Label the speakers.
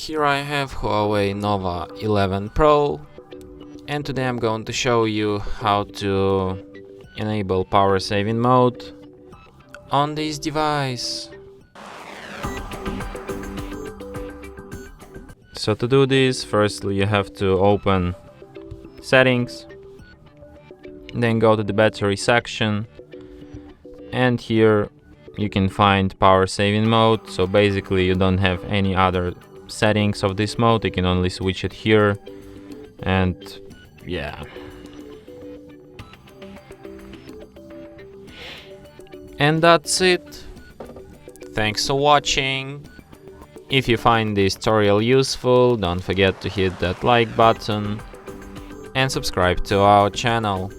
Speaker 1: Here I have HUAWEI Nova 11 Pro, and today I'm going to show you how to enable power saving mode on this device. So to do this, firstly you have to open settings, then go to the battery section, and here you can find power saving mode. So basically you don't have any other settings of this mode, you can only switch it here, and yeah. And that's it. Thanks for watching. If you find this tutorial useful, don't forget to hit that like button and subscribe to our channel.